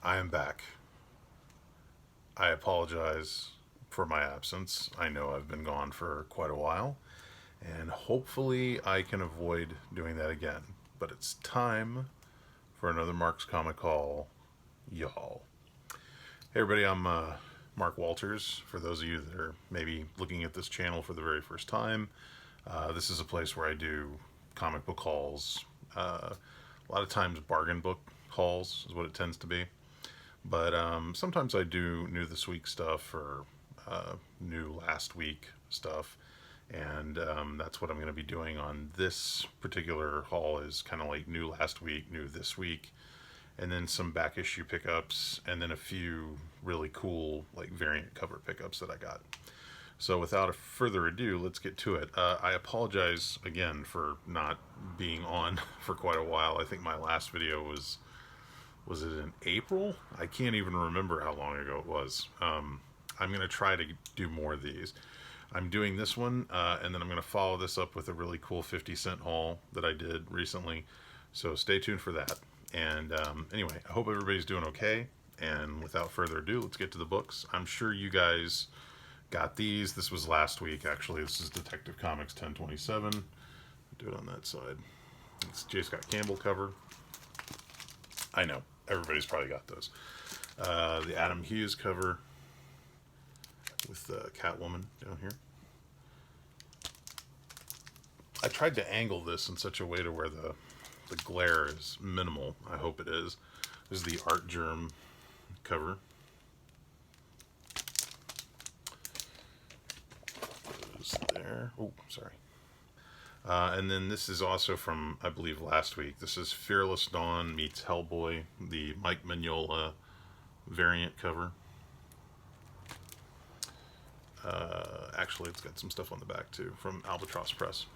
I am back. I apologize for my absence. I know I've been gone for quite a while, and hopefully I can avoid doing that again. But it's time for another Mark's Comic Haul, y'all. Hey everybody, I'm Mark Walters. For those of you that are maybe looking at this channel for the very first time, this is a place where I do comic book hauls. A lot of times bargain book hauls is what it tends to be. But sometimes I do new this week stuff or new last week stuff. And that's what I'm going to be doing on this particular haul is kind of like new last week, new this week. And then some back issue pickups. And then a few really cool like variant cover pickups that I got. So without further ado, let's get to it. I apologize again for not being on for quite a while. I think my last video was it in April? I can't even remember how long ago it was. I'm going to try to do more of these. I'm doing this one, and then I'm going to follow this up with a really cool 50-cent haul that I did recently. So stay tuned for that. And anyway, I hope everybody's doing okay. And without further ado, let's get to the books. I'm sure you guys got these. This was last week, actually. This is Detective Comics 1027. Do it on that side. It's J. Scott Campbell cover. I know. Everybody's probably got those. The Adam Hughes cover with Catwoman down here. I tried to angle this in such a way to where the glare is minimal. I hope it is. This is the Art Germ cover. Goes there. Oh, sorry. And then this is also from, I believe, last week. This is Fearless Dawn meets Hellboy, the Mike Mignola variant cover. Actually, it's got some stuff on the back, too, from Albatross Press.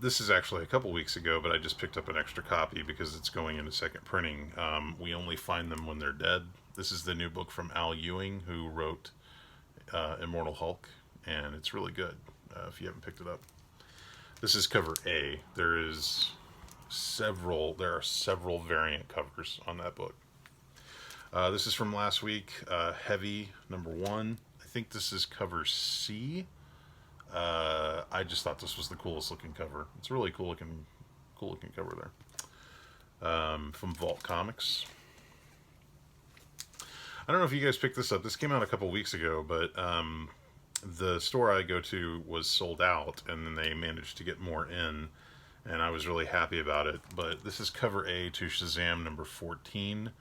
This is actually a couple weeks ago, but I just picked up an extra copy because it's going into second printing. We only find them when they're dead. This is the new book from Al Ewing, who wrote Immortal Hulk. And it's really good if you haven't picked it up. This is cover A. There are several variant covers on that book. This is from last week, Heavy #1. I think this is cover C. I just thought this was the coolest looking cover. It's a really cool looking cover there. From Vault Comics. I don't know if you guys picked this up. This came out a couple weeks ago, but the store I go to was sold out, and then they managed to get more in, and I was really happy about it. But this is cover A to Shazam #14.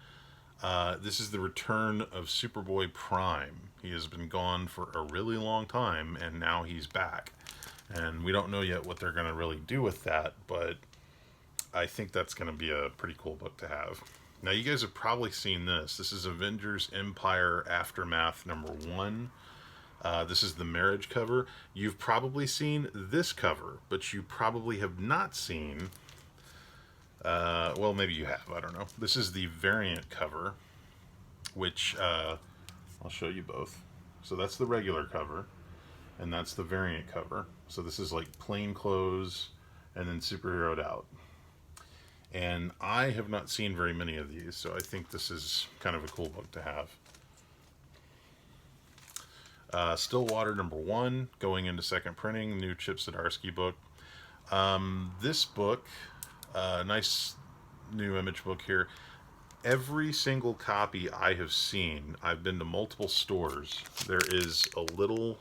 This is the return of Superboy Prime. He has been gone for a really long time, and now he's back. And we don't know yet what they're going to really do with that, but I think that's going to be a pretty cool book to have. Now, you guys have probably seen this. This is Avengers Empire Aftermath #1. This is the marriage cover. You've probably seen this cover, but you probably have not seen, well, maybe you have, I don't know. This is the variant cover, which I'll show you both. So that's the regular cover, and that's the variant cover. So this is like plain clothes and then superheroed out. And I have not seen very many of these, so I think this is kind of a cool book to have. Stillwater #1, going into second printing, new Chip Zdarsky book. This book, nice new image book here. Every single copy I have seen, I've been to multiple stores. There is a little,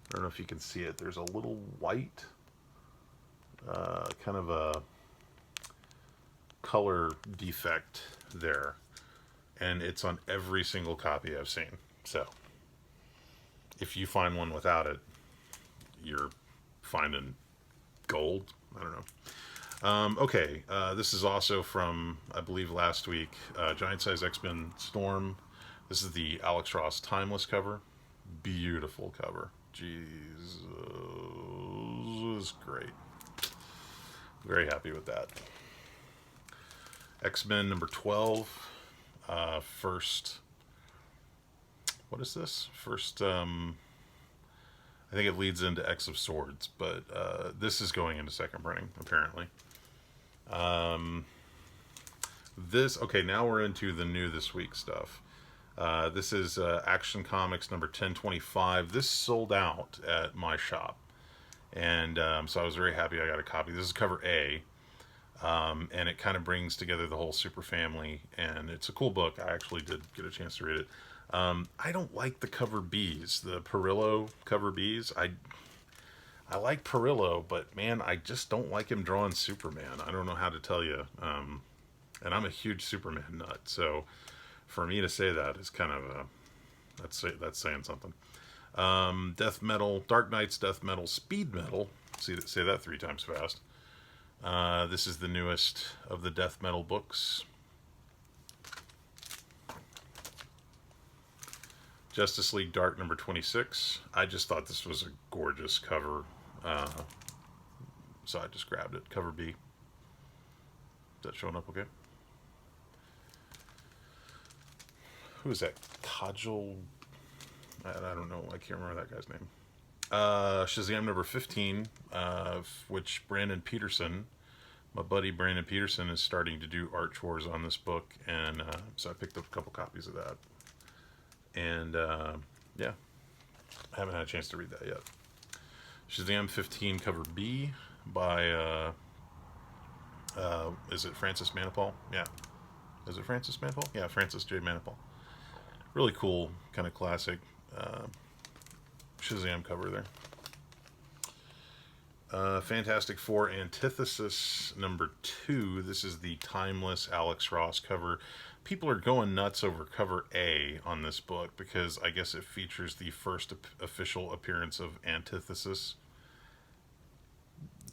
I don't know if you can see it, there's a little white, kind of a color defect there. And it's on every single copy I've seen. So if you find one without it, you're finding gold. I don't know. Okay, this is also from, I believe, last week, Giant Size X-Men Storm. This is the Alex Ross Timeless cover. Beautiful cover. Jesus, great. Very happy with that. X-Men #12. First, what is this? First, I think it leads into X of Swords, but this, okay, now we're into the new this week stuff. This is Action Comics number 1025. This sold out at my shop. And so I was very happy I got a copy. This is cover A. And it kind of brings together the whole super family. And it's a cool book. I actually did get a chance to read it. I don't like the cover Bs, the Perillo cover Bs. I like Perillo, but man, I just don't like him drawing Superman. I don't know how to tell you. And I'm a huge Superman nut, so for me to say that is kind of that's saying something. Death metal, Dark Knight's death metal, speed metal. Say that 3 times fast. This is the newest of the death metal books. Justice League Dark number 26. I just thought this was a gorgeous cover. So I just grabbed it. Cover B. Is that showing up okay? Who is that? Kajal? I don't know. I can't remember that guy's name. Shazam number 15, which Brandon Peterson, my buddy Brandon Peterson, is starting to do art chores on this book. And so I picked up a couple copies of that. And yeah, I haven't had a chance to read that yet. Shazam 15 cover B by, is it Francis Manapul? Yeah. Is it Francis Manapul? Yeah, Francis J. Manapul. Really cool, kind of classic Shazam cover there. Fantastic Four Antithesis number 2. This is the timeless Alex Ross cover. People are going nuts over cover A on this book because I guess it features the first official appearance of Antithesis.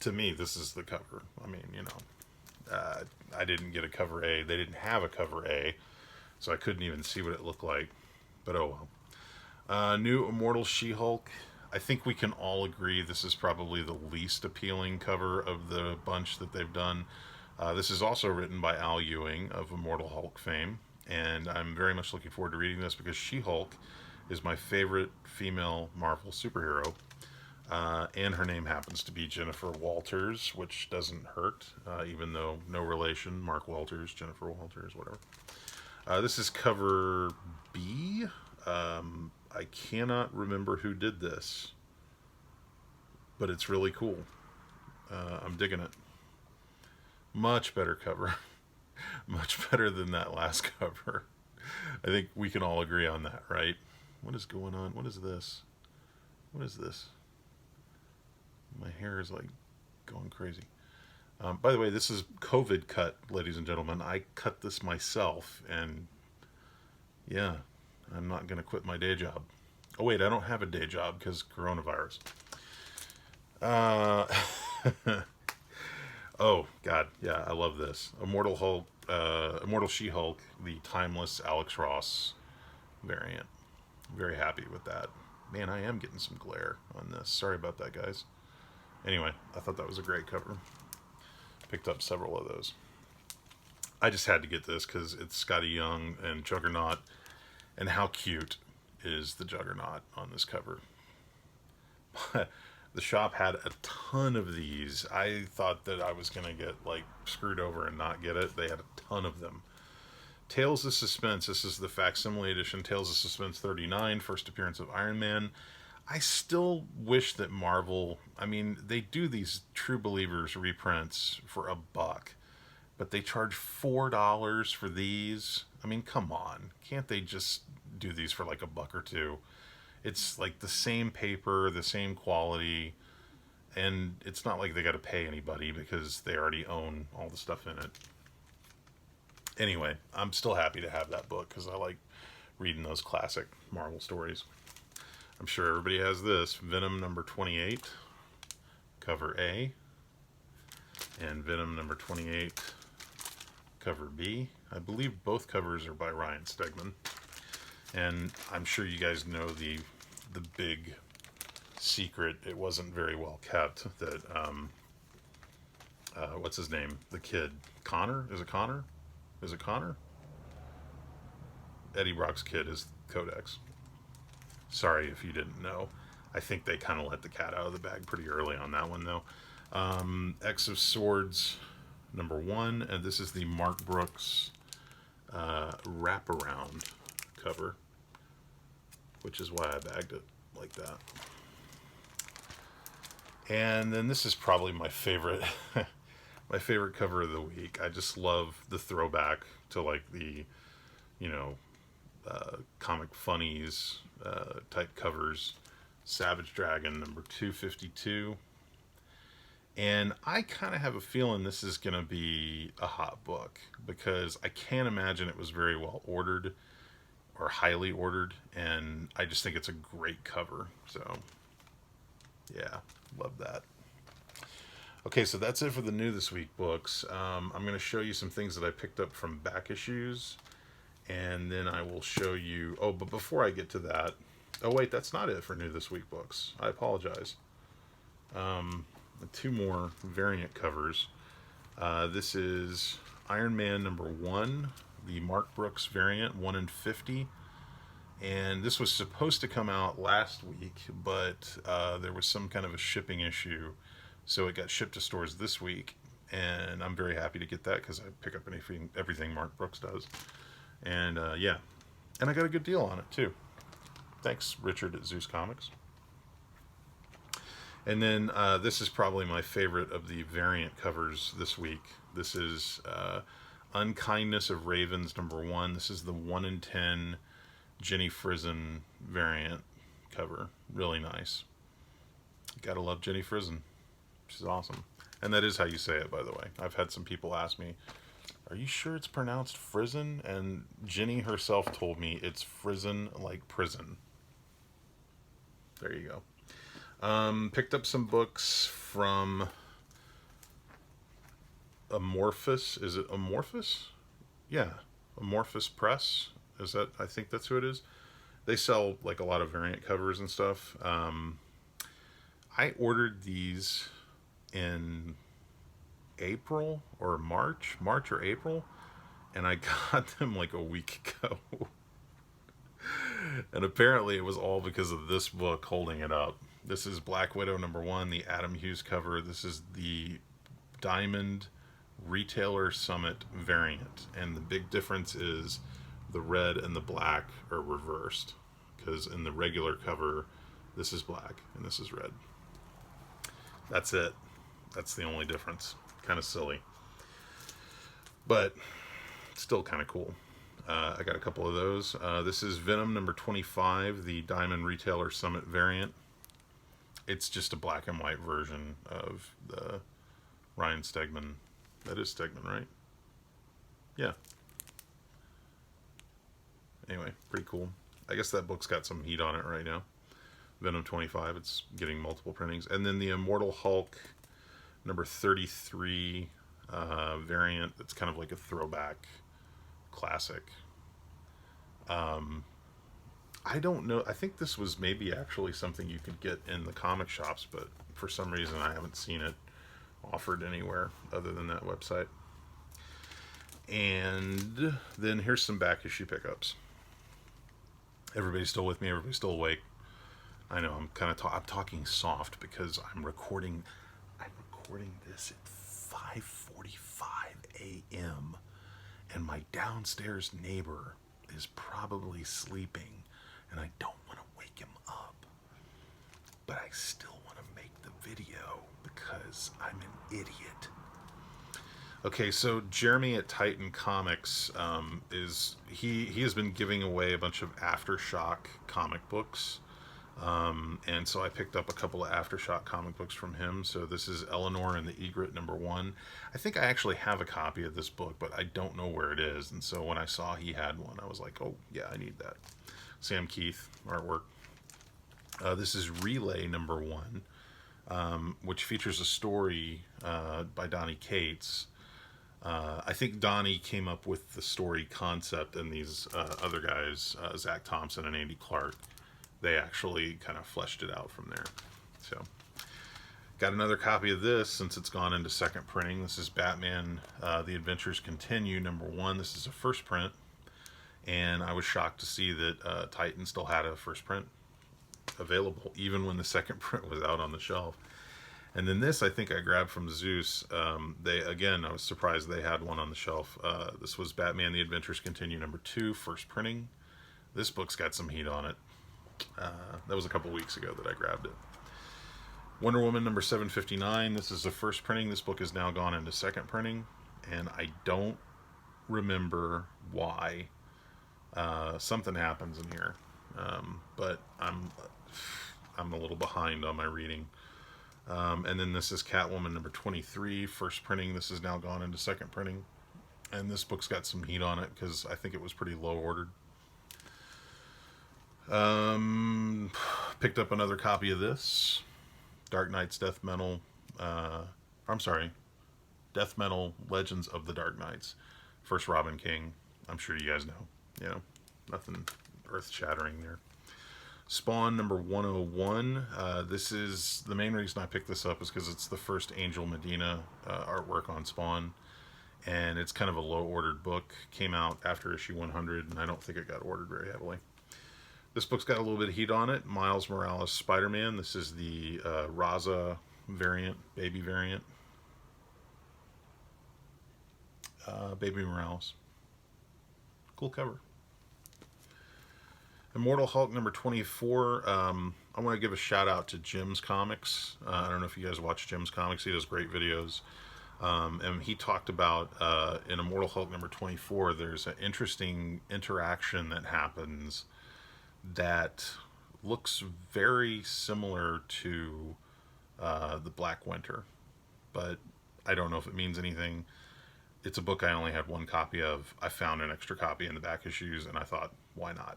To me, this is the cover. I mean, you know, I didn't get a cover A. They didn't have a cover A, so I couldn't even see what it looked like. But oh well. New Immortal She-Hulk. I think we can all agree this is probably the least appealing cover of the bunch that they've done. This is also written by Al Ewing of Immortal Hulk fame, and I'm very much looking forward to reading this because She-Hulk is my favorite female Marvel superhero, and her name happens to be Jennifer Walters, which doesn't hurt, even though no relation, Mark Walters, Jennifer Walters, whatever. This is cover B. I cannot remember who did this, but it's really cool. I'm digging it. Much better cover. Much better than that last cover. I think we can all agree on that, right? What is going on? What is this? What is this? My hair is like going crazy. By the way, this is COVID cut, ladies and gentlemen. I cut this myself, and yeah, I'm not going to quit my day job. Oh, wait, I don't have a day job because coronavirus. Oh, God, yeah, I love this. Immortal She-Hulk, the timeless Alex Ross variant. Very happy with that. Man, I am getting some glare on this. Sorry about that, guys. Anyway, I thought that was a great cover. Picked up several of those. I just had to get this because it's Scotty Young and Juggernaut, and how cute is the Juggernaut on this cover. The shop had a ton of these. I thought that I was going to get like screwed over and not get it. They had a ton of them. Tales of Suspense. This is the facsimile edition. Tales of Suspense 39, first appearance of Iron Man. I still wish that Marvel, I mean, they do these True Believers reprints for $1, but they charge $4 for these. I mean, come on. Can't they just do these for like $1 or $2? It's like the same paper, the same quality, and it's not like they got to pay anybody because they already own all the stuff in it. Anyway, I'm still happy to have that book because I like reading those classic Marvel stories. I'm sure everybody has this. Venom number 28, cover A, and Venom number 28, cover B. I believe both covers are by Ryan Stegman. And I'm sure you guys know the big secret, it wasn't very well kept, that, what's his name? The kid. Connor? Is it Connor? Is it Connor? Eddie Brock's kid is Codex. Sorry if you didn't know. I think they kind of let the cat out of the bag pretty early on that one, though. X of Swords, number 1, and this is the Mark Brooks wraparound cover, which is why I bagged it like that. And then this is probably my favorite, my favorite cover of the week. I just love the throwback to like the, you know, comic funnies type covers. Savage Dragon number 252. And I kind of have a feeling this is going to be a hot book because I can't imagine it was very well ordered or highly ordered, and I just think it's a great cover. So, yeah, love that. Okay, so that's it for the new this week books. I'm going to show you some things that I picked up from back issues, and then I will show you... Oh, but before I get to that... Oh, wait, that's not it for new this week books. I apologize. Two more variant covers. This is Iron Man number 1, the Mark Brooks variant, 1 in 50. And this was supposed to come out last week, but there was some kind of a shipping issue, so it got shipped to stores this week. And I'm very happy to get that because I pick up everything Mark Brooks does. And yeah, and I got a good deal on it too. Thanks, Richard at Zeus Comics. And then this is probably my favorite of the variant covers this week. This is Unkindness of Ravens number 1. This is the 1 in 10 Jenny Frison variant cover. Really nice. Gotta love Jenny Frison. She's awesome. And that is how you say it, by the way. I've had some people ask me, are you sure it's pronounced Frison? And Jenny herself told me it's Frison like prison. There you go. Picked up some books from Amorphous. Is it Amorphous? Yeah, Amorphous Press. Is that? I think that's who it is. They sell like a lot of variant covers and stuff. I ordered these in April or March or April, and I got them like a week ago. And apparently it was all because of this book holding it up. This is Black Widow number 1, the Adam Hughes cover. This is the Diamond Retailer Summit variant. And the big difference is the red and the black are reversed. Because in the regular cover, this is black and this is red. That's it. That's the only difference. Kind of silly. But still kind of cool. I got a couple of those. This is Venom number 25, the Diamond Retailer Summit variant. It's just a black and white version of the Ryan Stegman. That is Stegman, right? Yeah. Anyway, pretty cool. I guess that book's got some heat on it right now. Venom 25, it's getting multiple printings. And then the Immortal Hulk number 33 variant. It's kind of like a throwback classic. I don't know. I think this was maybe actually something you could get in the comic shops, but for some reason I haven't seen it offered anywhere other than that website. And then here's some back issue pickups. Everybody's still with me. Everybody's still awake. I know I'm kind of I'm talking soft because I'm recording this at 5:45 a.m. and my downstairs neighbor is probably sleeping, and I don't want to wake him up, but I still want to make the video because I'm an idiot. Okay, so Jeremy at Titan Comics he has been giving away a bunch of Aftershock comic books, and so I picked up a couple of Aftershock comic books from him. So this is Eleanor and the Egret number 1. I think I actually have a copy of this book, but I don't know where it is. And so when I saw he had one, I was like, oh yeah, I need that. Sam Keith artwork. This is Relay number 1, which features a story by Donnie Cates. I think Donnie came up with the story concept, and these other guys, Zach Thompson and Andy Clark, they actually kind of fleshed it out from there. So, got another copy of this since it's gone into second printing. This is Batman, The Adventures Continue, number 1. This is a first print, and I was shocked to see that Titan still had a first print available, even when the second print was out on the shelf. And then this, I think I grabbed from Zeus. I was surprised they had one on the shelf. This was Batman: The Adventures Continue #2, first printing. This book's got some heat on it. That was a couple weeks ago that I grabbed it. Wonder Woman #759. This is the first printing. This book has now gone into second printing, and I don't remember why. Something happens in here, but I'm a little behind on my reading. And then this is Catwoman #23, first printing. This has now gone into second printing, and this book's got some heat on it because I think it was pretty low ordered. Picked up another copy of this. Dark Knight's Death Metal. Death Metal Legends of the Dark Knights. First Robin King. I'm sure you guys know. You know, nothing earth-shattering there. Spawn #101. This is the main reason I picked this up is because it's the first Angel Medina artwork on Spawn, and it's kind of a low-ordered book. Came out after issue 100, and I don't think it got ordered very heavily. This book's got a little bit of heat on it. Miles Morales Spider-Man. This is the Raza variant, baby variant. Baby Morales. Cool cover. Immortal Hulk #24. I want to give a shout out to Jim's Comics. I don't know if you guys watch Jim's Comics. He does great videos. And he talked about in Immortal Hulk #24, there's an interesting interaction that happens that looks very similar to the Black Winter, but I don't know if it means anything. It's a book I only had one copy of. I found an extra copy in the back issues, and I thought, why not?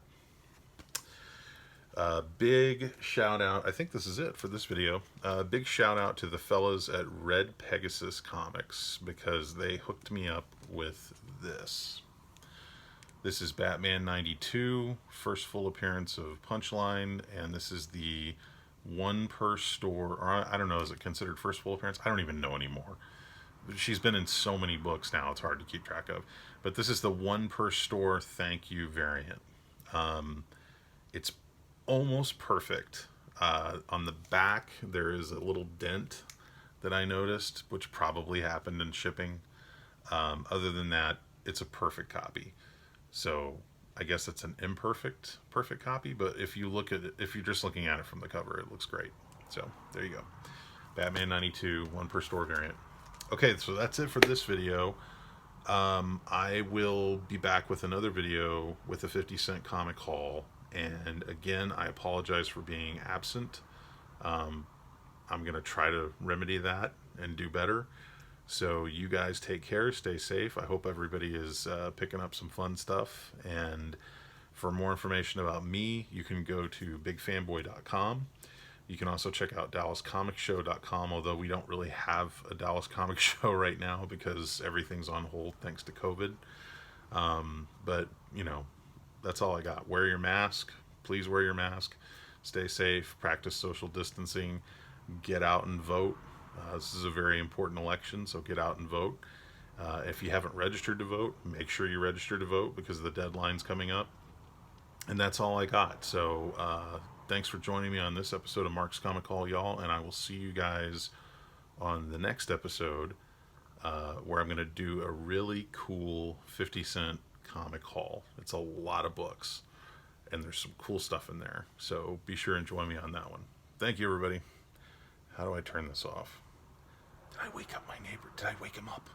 Big shout out. I think this is it for this video. Big shout out to the fellas at Red Pegasus Comics because they hooked me up with this. This is Batman '92, first full appearance of Punchline, and this is the one per store, or I don't know, is it considered first full appearance? I don't even know anymore. She's been in so many books now, it's hard to keep track of. But this is the one per store thank you variant. It's almost perfect. On the back, there is a little dent that I noticed, which probably happened in shipping. Other than that, it's a perfect copy. So I guess it's an perfect copy, but if you look at it, if you're just looking at it from the cover, it looks great. So there you go. Batman '92, one per store variant. Okay, so that's it for this video. I will be back with another video with a 50-cent comic haul. And again, I apologize for being absent. I'm going to try to remedy that and do better. So you guys take care, stay safe. I hope everybody is picking up some fun stuff. And for more information about me, you can go to bigfanboy.com. You can also check out DallasComicShow.com, although we don't really have a Dallas Comic Show right now because everything's on hold thanks to COVID. But, you know, that's all I got. Wear your mask. Please wear your mask. Stay safe. Practice social distancing. Get out and vote. This is a very important election, so get out and vote. If you haven't registered to vote, make sure you register to vote because the deadline's coming up. And that's all I got. So thanks for joining me on this episode of Mark's Comic Haul, y'all, and I will see you guys on the next episode where I'm going to do a really cool 50-cent comic haul. It's a lot of books, and there's some cool stuff in there. So be sure and join me on that one. Thank you, everybody. How do I turn this off? Did I wake up my neighbor? Did I wake him up?